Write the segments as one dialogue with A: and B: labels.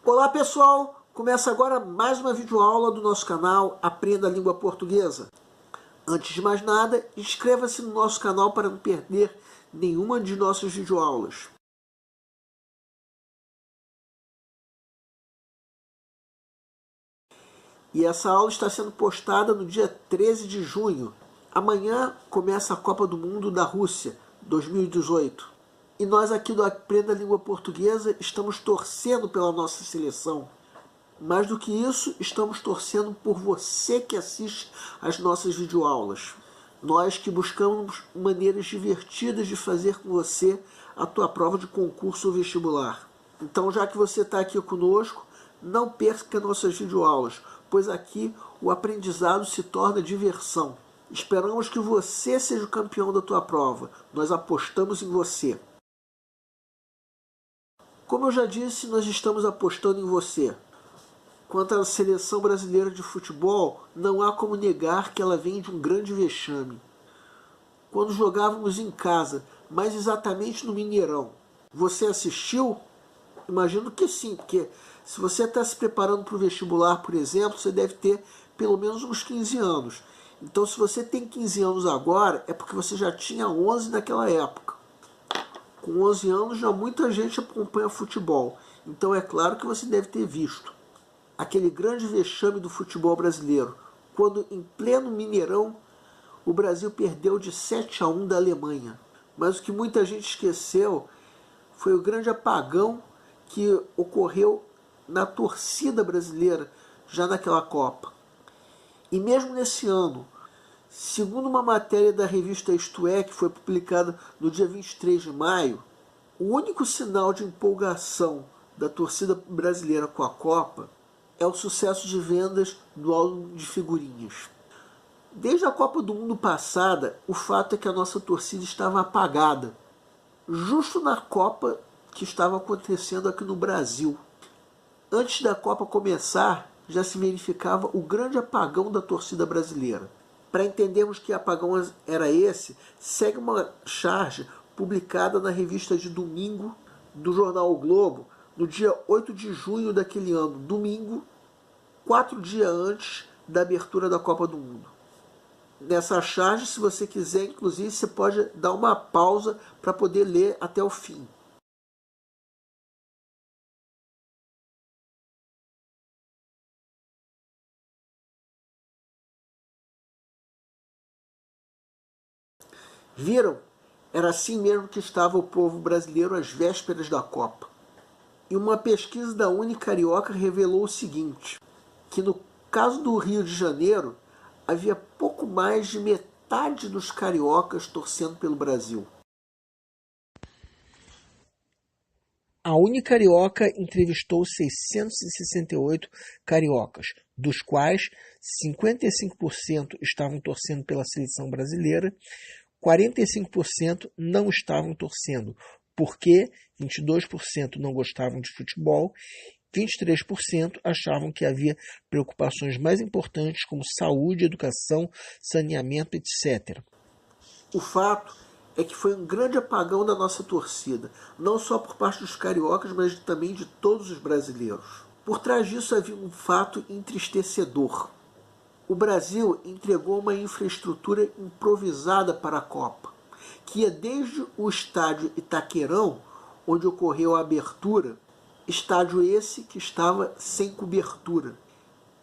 A: Olá pessoal, começa agora mais uma videoaula do nosso canal Aprenda a Língua Portuguesa. Antes de mais nada, inscreva-se no nosso canal para não perder nenhuma de nossas videoaulas. E essa aula está sendo postada no dia 13 de junho. Amanhã começa a Copa do Mundo da Rússia, 2018. E nós aqui do Aprenda a Língua Portuguesa estamos torcendo pela nossa seleção. Mais do que isso, estamos torcendo por você que assiste às nossas videoaulas. Nós que buscamos maneiras divertidas de fazer com você a tua prova de concurso ou vestibular. Então, já que você está aqui conosco, não perca nossas videoaulas, pois aqui o aprendizado se torna diversão. Esperamos que você seja o campeão da tua prova. Nós apostamos em você. Como eu já disse, nós estamos apostando em você. Quanto à seleção brasileira de futebol, não há como negar que ela vem de um grande vexame. Quando jogávamos em casa, mais exatamente no Mineirão, você assistiu? Imagino que sim, porque se você está se preparando para o vestibular, por exemplo, você deve ter pelo menos uns 15 anos. Então, se você tem 15 anos agora, é porque você já tinha 11 naquela época. Com 11 anos, já muita gente acompanha futebol. Então, é claro que você deve ter visto aquele grande vexame do futebol brasileiro, quando em pleno Mineirão o Brasil perdeu de 7-1 da Alemanha. Mas o que muita gente esqueceu foi o grande apagão que ocorreu na torcida brasileira já naquela Copa. E mesmo nesse ano, segundo uma matéria da revista Isto É, que foi publicada no dia 23 de maio, o único sinal de empolgação da torcida brasileira com a Copa é o sucesso de vendas do álbum de figurinhas. Desde a Copa do Mundo passada, o fato é que a nossa torcida estava apagada, justo na Copa que estava acontecendo aqui no Brasil. Antes da Copa começar, já se verificava o grande apagão da torcida brasileira. Para entendermos que apagão era esse, segue uma charge publicada na revista de domingo do jornal O Globo, no dia 8 de junho daquele ano, domingo, 4 dias antes da abertura da Copa do Mundo. Nessa charge, se você quiser, inclusive, você pode dar uma pausa para poder ler até o fim. Viram? Era assim mesmo que estava o povo brasileiro às vésperas da Copa. E uma pesquisa da Unicarioca revelou o seguinte, que no caso do Rio de Janeiro, havia pouco mais de metade dos cariocas torcendo pelo Brasil. A Unicarioca entrevistou 668 cariocas, dos quais 55% estavam torcendo pela seleção brasileira, 45% não estavam torcendo, porque 22% não gostavam de futebol, 23% achavam que havia preocupações mais importantes como saúde, educação, saneamento, etc. O fato é que foi um grande apagão da nossa torcida, não só por parte dos cariocas, mas também de todos os brasileiros. Por trás disso havia um fato entristecedor. O Brasil entregou uma infraestrutura improvisada para a Copa, que ia desde o estádio Itaquerão, onde ocorreu a abertura, estádio esse que estava sem cobertura.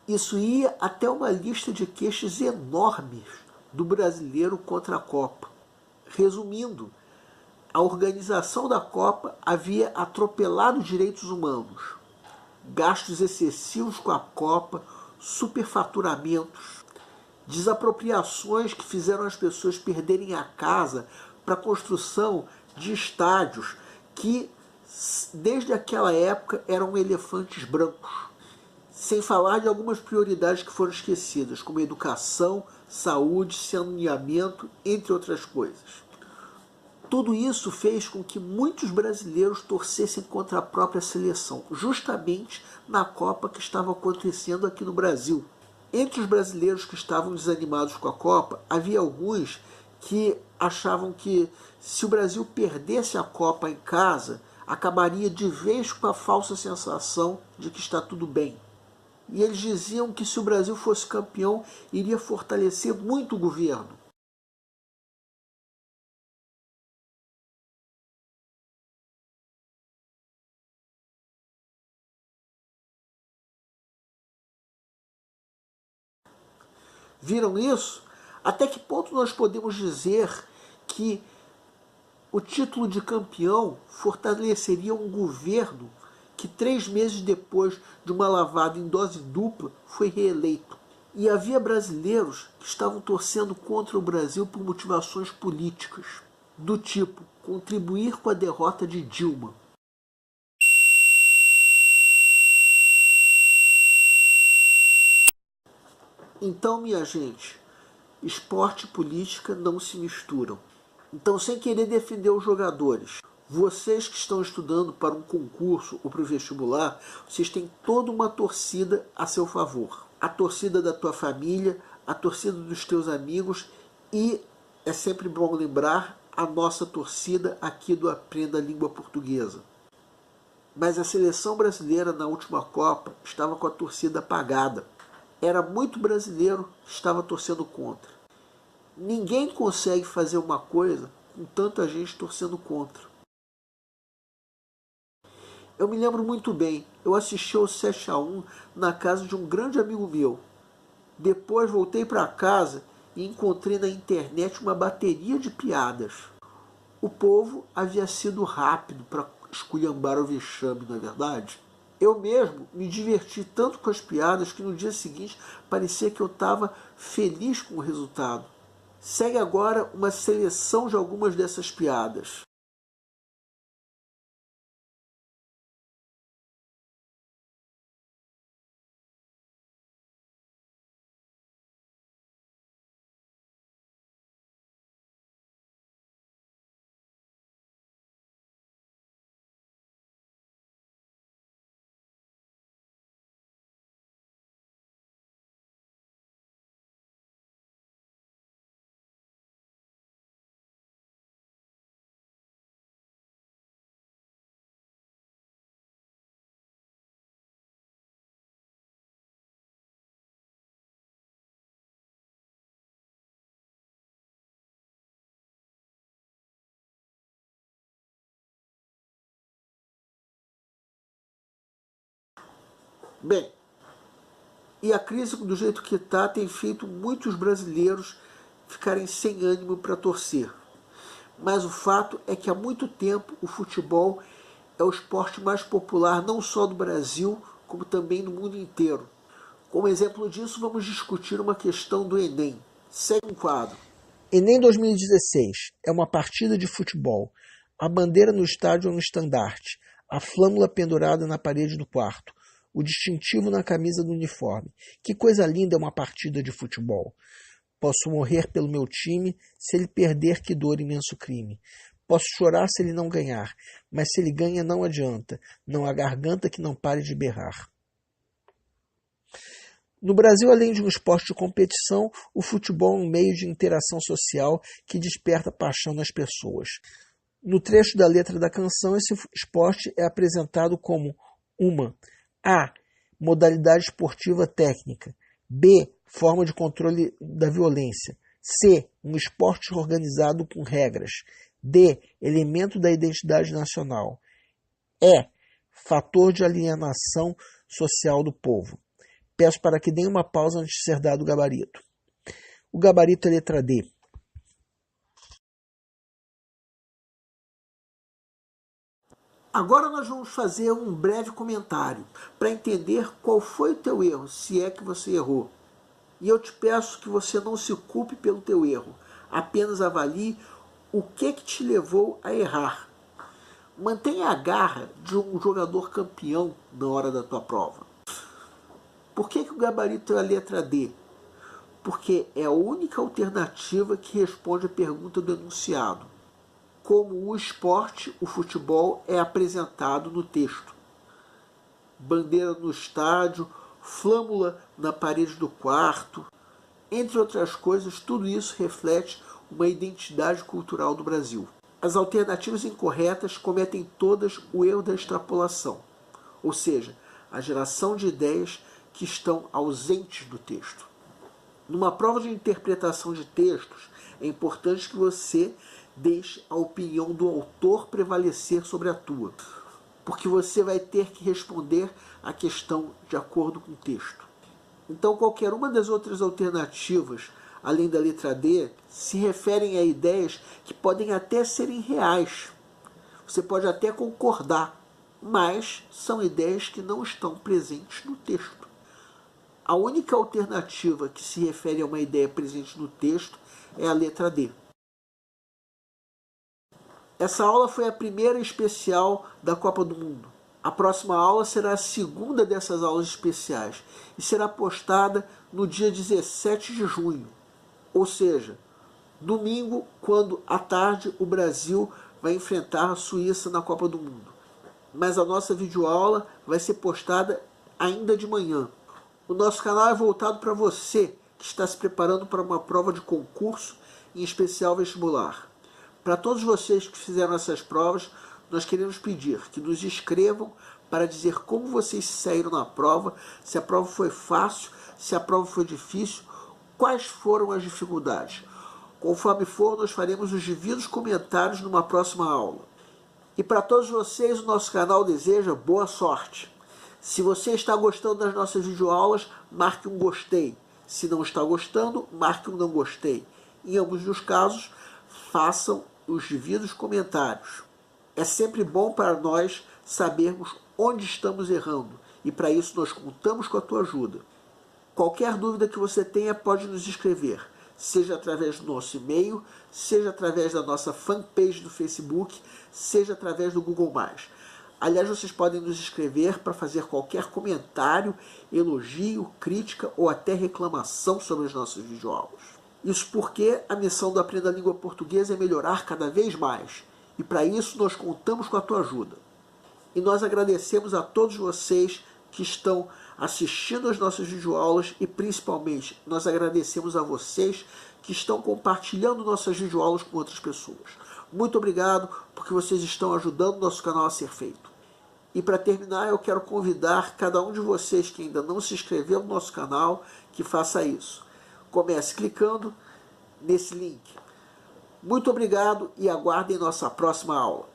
A: Isso ia até uma lista de queixas enormes do brasileiro contra a Copa. Resumindo, a organização da Copa havia atropelado direitos humanos, gastos excessivos com a Copa, superfaturamentos, desapropriações que fizeram as pessoas perderem a casa para a construção de estádios que, desde aquela época, eram elefantes brancos. Sem falar de algumas prioridades que foram esquecidas, como educação, saúde, saneamento, entre outras coisas. Tudo isso fez com que muitos brasileiros torcessem contra a própria seleção, justamente na Copa que estava acontecendo aqui no Brasil. Entre os brasileiros que estavam desanimados com a Copa, havia alguns que achavam que se o Brasil perdesse a Copa em casa, acabaria de vez com a falsa sensação de que está tudo bem. E eles diziam que se o Brasil fosse campeão, iria fortalecer muito o governo. Viram isso? Até que ponto nós podemos dizer que o título de campeão fortaleceria um governo que 3 meses depois de uma lavada em dose dupla foi reeleito? E havia brasileiros que estavam torcendo contra o Brasil por motivações políticas, do tipo contribuir com a derrota de Dilma. Então, minha gente, esporte e política não se misturam. Então, sem querer defender os jogadores, vocês que estão estudando para um concurso ou para o vestibular, vocês têm toda uma torcida a seu favor. A torcida da tua família, a torcida dos teus amigos e, é sempre bom lembrar, a nossa torcida aqui do Aprenda a Língua Portuguesa. Mas a seleção brasileira na última Copa estava com a torcida apagada. Era muito brasileiro que estava torcendo contra. Ninguém consegue fazer uma coisa com tanta gente torcendo contra. Eu me lembro muito bem, eu assisti ao 7-1 na casa de um grande amigo meu. Depois voltei para casa e encontrei na internet uma bateria de piadas. O povo havia sido rápido para esculhambar o vexame, não é verdade? Eu mesmo me diverti tanto com as piadas que no dia seguinte parecia que eu estava feliz com o resultado. Segue agora uma seleção de algumas dessas piadas. Bem, e a crise do jeito que está tem feito muitos brasileiros ficarem sem ânimo para torcer. Mas o fato é que há muito tempo o futebol é o esporte mais popular não só do Brasil, como também no mundo inteiro. Como exemplo disso, vamos discutir uma questão do Enem. Segue um quadro. Enem 2016 é uma partida de futebol. A bandeira no estádio é um estandarte. A flâmula pendurada na parede do quarto. O distintivo na camisa do uniforme. Que coisa linda é uma partida de futebol. Posso morrer pelo meu time, se ele perder, que dor, imenso crime. Posso chorar se ele não ganhar, mas se ele ganha não adianta, não há garganta que não pare de berrar. No Brasil, além de um esporte de competição, o futebol é um meio de interação social que desperta paixão nas pessoas. No trecho da letra da canção, esse esporte é apresentado como uma A. Modalidade esportiva técnica. B. Forma de controle da violência. C. Um esporte organizado com regras. D. Elemento da identidade nacional. E. Fator de alienação social do povo. Peço para que deem uma pausa antes de ser dado o gabarito. O gabarito é letra D. Agora nós vamos fazer um breve comentário para entender qual foi o teu erro, se é que você errou. E eu te peço que você não se culpe pelo teu erro, apenas avalie o que te levou a errar. Mantenha a garra de um jogador campeão na hora da tua prova. Por que o gabarito é a letra D? Porque é a única alternativa que responde a pergunta do enunciado. Como o esporte, o futebol, é apresentado no texto. Bandeira no estádio, flâmula na parede do quarto. Entre outras coisas, tudo isso reflete uma identidade cultural do Brasil. As alternativas incorretas cometem todas o erro da extrapolação, ou seja, a geração de ideias que estão ausentes do texto. Numa prova de interpretação de textos, é importante que você deixe a opinião do autor prevalecer sobre a tua, porque você vai ter que responder a questão de acordo com o texto. Então, qualquer uma das outras alternativas, além da letra D, se referem a ideias que podem até serem reais. Você pode até concordar, mas são ideias que não estão presentes no texto. A única alternativa que se refere a uma ideia presente no texto é a letra D. Essa aula foi a primeira especial da Copa do Mundo. A próxima aula será a segunda dessas aulas especiais e será postada no dia 17 de junho. Ou seja, domingo, quando à tarde o Brasil vai enfrentar a Suíça na Copa do Mundo. Mas a nossa videoaula vai ser postada ainda de manhã. O nosso canal é voltado para você que está se preparando para uma prova de concurso, em especial vestibular. Para todos vocês que fizeram essas provas, nós queremos pedir que nos escrevam para dizer como vocês saíram na prova, se a prova foi fácil, se a prova foi difícil, quais foram as dificuldades. Conforme for, nós faremos os devidos comentários numa próxima aula. E para todos vocês, o nosso canal deseja boa sorte. Se você está gostando das nossas videoaulas, marque um gostei. Se não está gostando, marque um não gostei. Em ambos os casos, façam os devidos comentários. É sempre bom para nós sabermos onde estamos errando e para isso nós contamos com a tua ajuda. Qualquer dúvida que você tenha pode nos escrever, seja através do nosso e-mail, seja através da nossa fanpage do Facebook, seja através do Google+. Aliás, vocês podem nos escrever para fazer qualquer comentário, elogio, crítica ou até reclamação sobre as nossas videoaulas. Isso porque a missão do Aprenda a Língua Portuguesa é melhorar cada vez mais. E para isso nós contamos com a tua ajuda. E nós agradecemos a todos vocês que estão assistindo as nossas videoaulas e principalmente nós agradecemos a vocês que estão compartilhando nossas videoaulas com outras pessoas. Muito obrigado porque vocês estão ajudando o nosso canal a ser feito. E para terminar, eu quero convidar cada um de vocês que ainda não se inscreveu no nosso canal que faça isso. Comece clicando nesse link. Muito obrigado e aguardem nossa próxima aula.